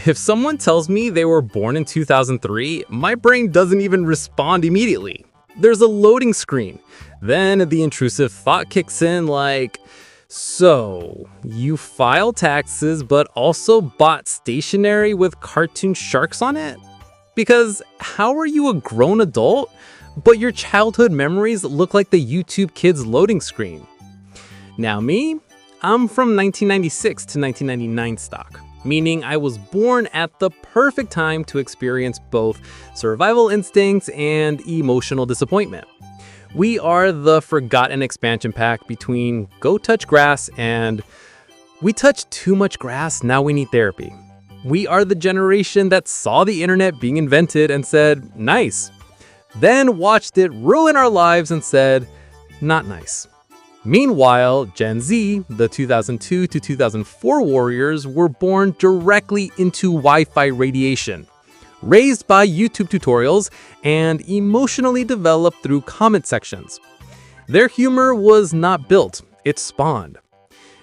If someone tells me they were born in 2003, my brain doesn't even respond immediately. There's a loading screen. Then the intrusive thought kicks in like, so, you file taxes but also bought stationery with cartoon sharks on it? Because how are you a grown adult, but your childhood memories look like the YouTube Kids loading screen? Now me, I'm from 1996 to 1999 stock, meaning I was born at the perfect time to experience both survival instincts and emotional disappointment. We are the forgotten expansion pack between go touch grass and we touch too much grass, now we need therapy. We are the generation that saw the internet being invented and said, nice. Then watched it ruin our lives and said, not nice. Meanwhile, Gen Z, the 2002 to 2004 warriors, were born directly into Wi-Fi radiation, raised by YouTube tutorials, and emotionally developed through comment sections. Their humor was not built, it spawned.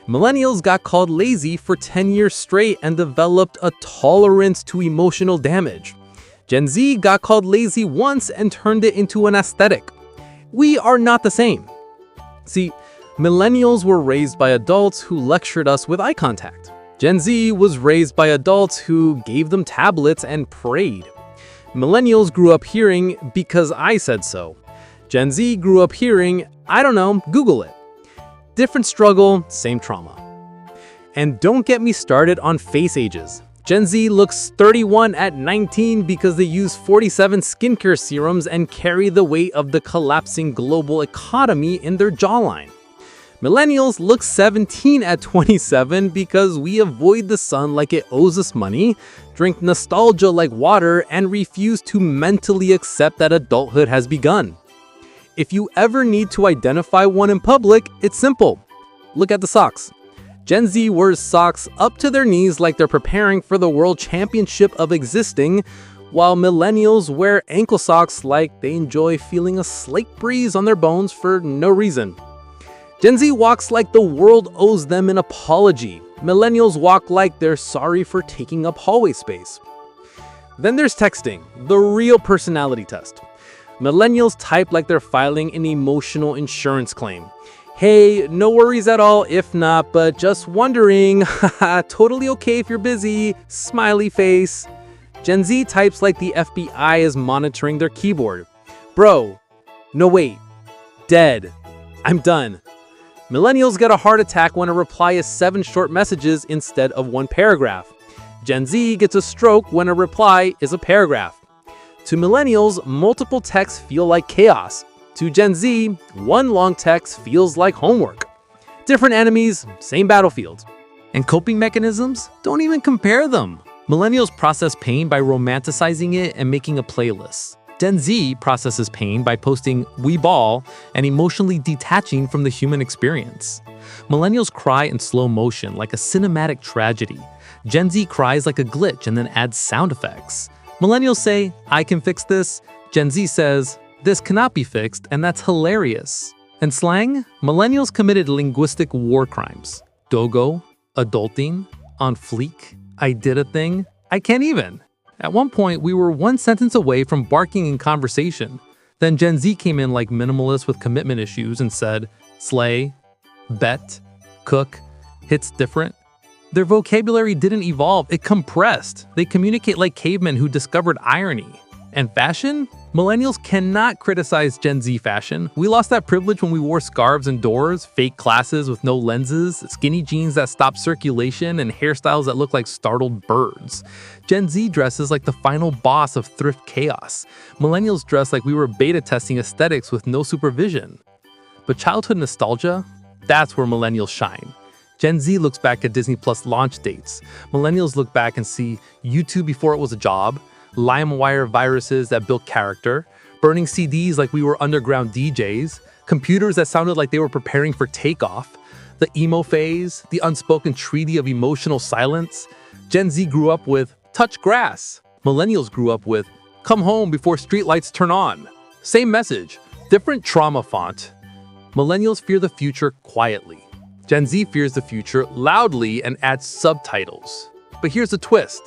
Millennials got called lazy for 10 years straight and developed a tolerance to emotional damage. Gen Z got called lazy once and turned it into an aesthetic. We are not the same. See, Millennials were raised by adults who lectured us with eye contact. Gen Z was raised by adults who gave them tablets and prayed. Millennials grew up hearing, because I said so. Gen Z grew up hearing, I don't know, Google it. Different struggle, same trauma. And don't get me started on face ages. Gen Z looks 31 at 19 because they use 47 skincare serums and carry the weight of the collapsing global economy in their jawline. Millennials look 17 at 27 because we avoid the sun like it owes us money, drink nostalgia like water, and refuse to mentally accept that adulthood has begun. If you ever need to identify one in public, it's simple. Look at the socks. Gen Z wears socks up to their knees like they're preparing for the World Championship of Existing, while millennials wear ankle socks like they enjoy feeling a slight breeze on their bones for no reason. Gen Z walks like the world owes them an apology. Millennials walk like they're sorry for taking up hallway space. Then there's texting, the real personality test. Millennials type like they're filing an emotional insurance claim. Hey, no worries at all if not, but just wondering, haha, totally okay if you're busy, smiley face. Gen Z types like the FBI is monitoring their keyboard. Bro, no wait, dead, I'm done. Millennials get a heart attack when a reply is 7 short messages instead of 1 paragraph. Gen Z gets a stroke when a reply is a paragraph. To millennials, multiple texts feel like chaos. To Gen Z, 1 long text feels like homework. Different enemies, same battlefield. And coping mechanisms? Don't even compare them. Millennials process pain by romanticizing it and making a playlist. Gen Z processes pain by posting "we ball" and emotionally detaching from the human experience. Millennials cry in slow motion like a cinematic tragedy. Gen Z cries like a glitch and then adds sound effects. Millennials say, I can fix this. Gen Z says, this cannot be fixed, and that's hilarious. And slang? Millennials committed linguistic war crimes. Dogo, adulting, on fleek, I did a thing, I can't even. At one point, we were 1 sentence away from barking in conversation. Then Gen Z came in like minimalists with commitment issues and said, slay, bet, cook, hits different. Their vocabulary didn't evolve, it compressed. They communicate like cavemen who discovered irony. And fashion? Millennials cannot criticize Gen Z fashion. We lost that privilege when we wore scarves indoors, fake glasses with no lenses, skinny jeans that stop circulation, and hairstyles that look like startled birds. Gen Z dresses like the final boss of thrift chaos. Millennials dress like we were beta testing aesthetics with no supervision. But childhood nostalgia? That's where millennials shine. Gen Z looks back at Disney Plus launch dates. Millennials look back and see YouTube before it was a job, LimeWire viruses that built character, burning CDs like we were underground DJs, computers that sounded like they were preparing for takeoff, the emo phase, the unspoken treaty of emotional silence. Gen Z grew up with touch grass. Millennials grew up with come home before streetlights turn on. Same message, different trauma font. Millennials fear the future quietly. Gen Z fears the future loudly and adds subtitles. But here's the twist.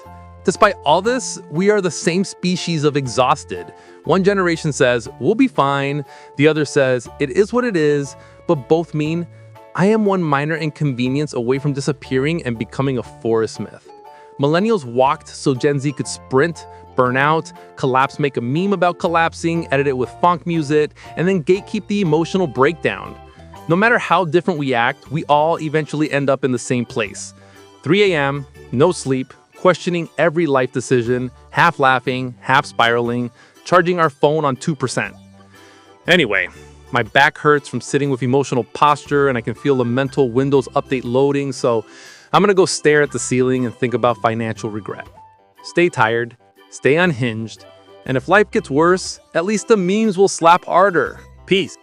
Despite all this, we are the same species of exhausted. One generation says, we'll be fine. The other says, it is what it is. But both mean, I am one minor inconvenience away from disappearing and becoming a forest myth. Millennials walked so Gen Z could sprint, burn out, collapse, make a meme about collapsing, edit it with funk music, and then gatekeep the emotional breakdown. No matter how different we act, we all eventually end up in the same place. 3 a.m., no sleep, questioning every life decision, half laughing, half spiraling, charging our phone on 2%. Anyway, my back hurts from sitting with emotional posture and I can feel the mental Windows update loading, so I'm gonna go stare at the ceiling and think about financial regret. Stay tired, stay unhinged, and if life gets worse, at least the memes will slap harder. Peace.